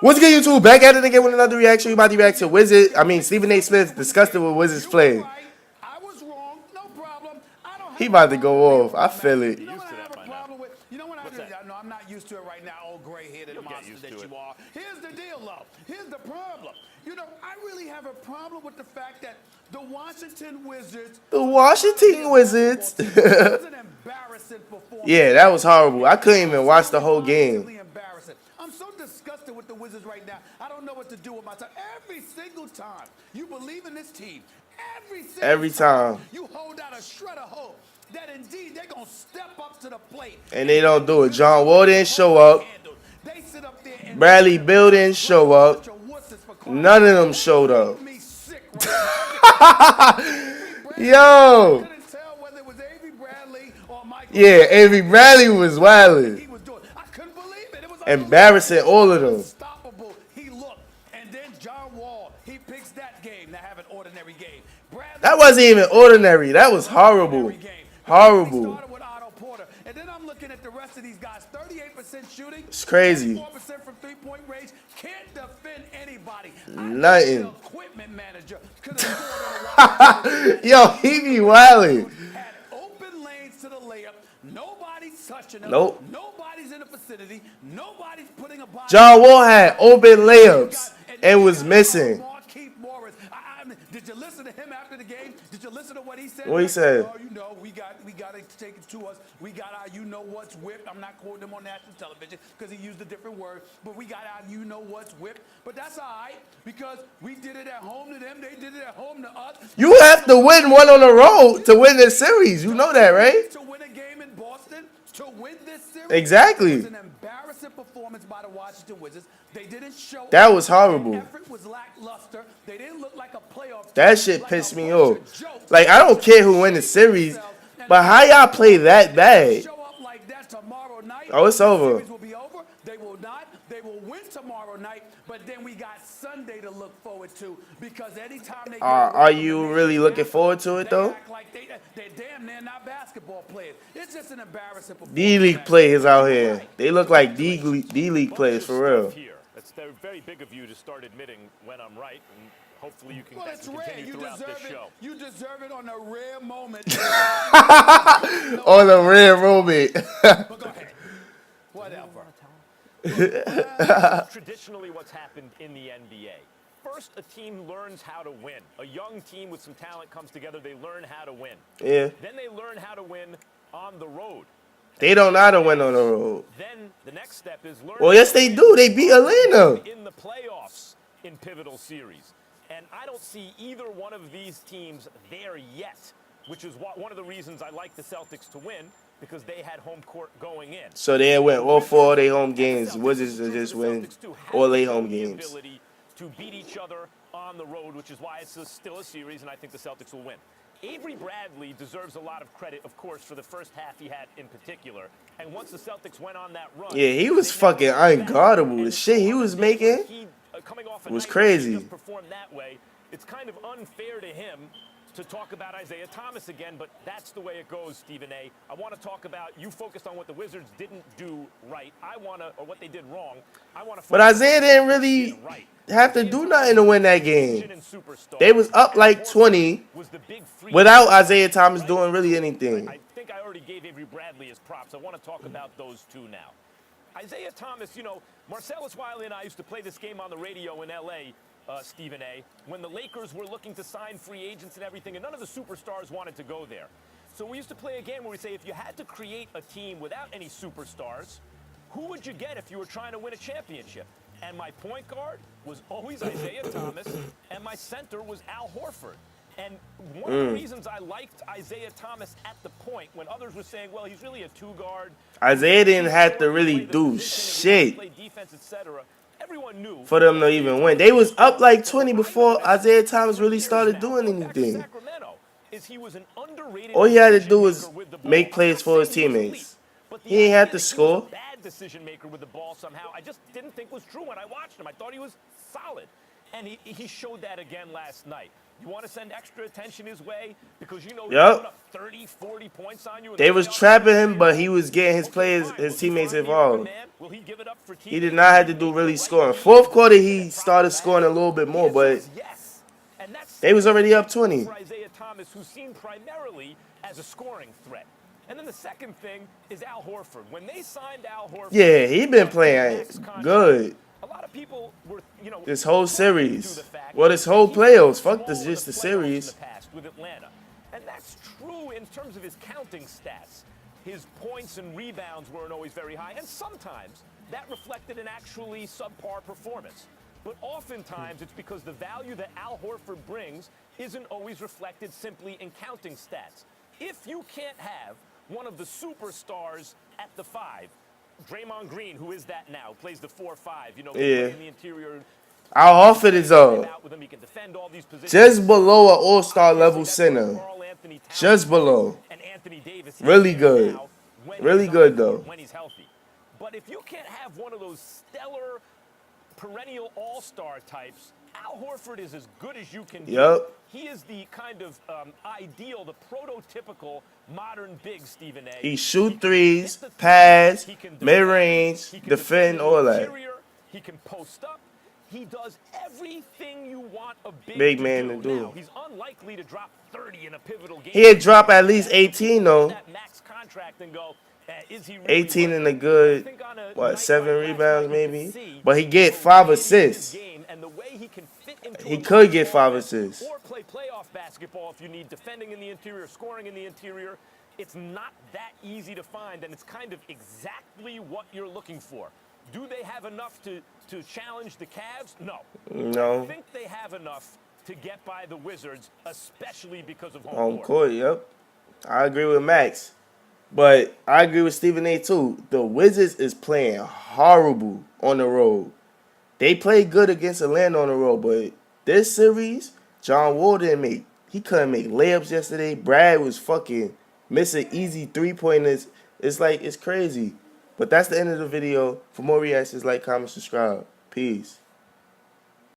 What's good, YouTube? Back at it again with another reaction. We about to react to Stephen A. Smith disgusted with Wizards play. I was wrong. No problem. I don't have He about to go off. I feel it. You know what I have a problem with? You know what I do? No, I'm not used to it right now, old gray-headed monster that you are. Here's the deal, though. Here's the problem. You know, I really have a problem with the fact that the Washington Wizards. The Washington Wizards. Yeah, that was horrible. I couldn't even watch the whole game. I'm so disgusted with the Wizards right now. I don't know what to do with myself. Every single time you believe in this team, every time you hold out a shred of hope that indeed they're going to step up to the plate. And they don't do it. John Wall didn't show up. Bradley Beal didn't show up. None of them showed up. Yo. Yeah, Avery Bradley was wilding. Embarrassing all of them. He looked, and then John Wall, he picks that game to have an ordinary game. That wasn't even ordinary. That was horrible. Horrible. And then I'm looking at the rest of these guys. 38% shooting. It's crazy. 4% from three-point range. Can't defend anybody. Nothing. Equipment manager could have Yo, he be wilding. Had open lanes to the layup. Nobody's touching him. Nope. Nobody's in the vicinity. Nobody's putting a body. John Wall had open layups and was missing. Did you listen to him after the game? Did you listen to what he said? What he said? Oh, you know, we got to take it to us. We got our you-know-what's whipped. I'm not quoting him on national television because he used a different word. But we got our you-know-what's whipped. But that's all right because we did it at home to them. They did it at home to us. You have to win one on the road to win this series. You know that, right? To win a game in Boston, to win this series. Exactly. It was an embarrassing performance by the Washington Wizards. They didn't show. That was horrible. Effort was lackluster. They didn't look like a playoff. That shit pissed me off. Like, I don't care who win the series, but how y'all play that bad? Oh, it's over. The series will be over. They will not. They will win tomorrow night. But then we got Sunday to look forward to because anytime they are you really looking forward to it though? They're damn near not basketball players. It's just an embarrassing performance. D-League players out here. They look like D-League players for real. It's very big of you to start admitting when I'm right, and hopefully you can continue throughout this show. You deserve it on a rare moment. On a rare moment. But go ahead. Whatever. Traditionally what's happened in the NBA. First, a team learns how to win. A young team with some talent comes together. They learn how to win. Yeah. Then they learn how to win on the road. They don't know how to win on the road. Then the next step is learn. Well, yes, they do. They beat Atlanta in the playoffs in pivotal series. And I don't see either one of these teams there yet, which is one of the reasons I like the Celtics to win, because they had home court going in. So they went all four of their home games. Wizards just win all their home games. Ability to beat each other on the road, which is why it's still a series, and I think the Celtics will win. Avery Bradley deserves a lot of credit, of course, for the first half he had in particular. And once the Celtics went on that run, yeah, he was fucking unguardable. The shit he was making was crazy. Performed that way. It's kind of unfair to him to talk about Isaiah Thomas again, but that's the way it goes, Stephen A. I want to talk about, you focused on what the Wizards didn't do right. Or what they did wrong. But Isaiah didn't really have to do nothing to win that game. They was up like 20 without Isaiah Thomas doing really anything. I think I already gave Avery Bradley his props. I want to talk about those two now. Isaiah Thomas, you know, Marcellus Wiley and I used to play this game on the radio in L.A., Stephen A., when the Lakers were looking to sign free agents and everything, and none of the superstars wanted to go there. So we used to play a game where we say, if you had to create a team without any superstars, who would you get if you were trying to win a championship? And my point guard was always Isaiah Thomas, and my center was Al Horford. And one of the reasons I liked Isaiah Thomas at the point, when others were saying, well, he's really a two-guard. Isaiah didn't have to really do shit for them to even win. They was up like 20 before Isaiah Thomas really started doing anything. All he had to do was make plays for his teammates. He ain't have to score. Decision maker with the ball somehow. I just didn't think was true when I watched him. I thought he was solid. And he showed that again last night. You want to send extra attention his way because you know he's Yep. put up 30, 40 points on you. In They the was playoffs trapping against him, but he Atlanta. was getting his Okay, players, fine. his Will he teammates find the open involved. man? Will he give it up for He did teammates? not Will have he to do make the really right scoring. read Fourth to quarter, defend he at proper started scoring a pass? little bit The more, answer but is yes. And that's they was already up significant 20. for Isaiah Thomas, who's seen primarily as a scoring threat. And then the second thing is Al Horford. When they signed Al Horford, Yeah, he been to the playing max contract, good a lot of people were, this whole pointing to the series. fact Well, this that whole he's played playoffs. Fuck this, small in the just the playoffs in the series. past with Atlanta. And that's true in terms of his counting stats. His points and rebounds weren't always very high, and sometimes that reflected an actually subpar performance. But oftentimes it's because the value that Al Horford brings isn't always reflected simply in counting stats. If you can't have one of the superstars at the 5, Draymond Green, who is that now, plays the 4-5, Yeah. in the interior. Our Horford is He can defend all these positions. just below an all-star level Obviously, that's where center. Karl-Anthony Towns Just below. and Anthony Davis is Really there good. now when Really he's on good, the court, though. when he's healthy. But if you can't have one of those stellar perennial all-star types, Al Horford is as good as you can be. Yep. He is the kind of ideal, the prototypical modern big, Stephen A. He shoot can threes, hit the three, pass, he can defend, mid-range, he can defend, in the all that. interior, he can post up. He does everything you want a Big man to do. Now, he's unlikely to drop 30 in a pivotal game. He'd drop at least 18 though. That max contract and go, is he really 18 worth in it? a good, I think on a what, night 7 like last rebounds night, you could maybe? see But he get the 5 variety of his assists. game and the way he can fit into He a could modern get 5 offense assists. Or play playoff basketball if you need defending in the interior, scoring in the interior. It's not that easy to find, and it's kind of exactly what you're looking for. Do they have enough to challenge the Cavs? No. No. I think they have enough to get by the Wizards, especially because of Home court, yep. I agree with Max. But I agree with Stephen A too. The Wizards is playing horrible on the road. They played good against Atlanta on the road, but this series, John Wall he couldn't make layups yesterday. Brad was fucking missing easy 3-pointers. It's crazy. But that's the end of the video. For more reactions, like, comment, subscribe. Peace.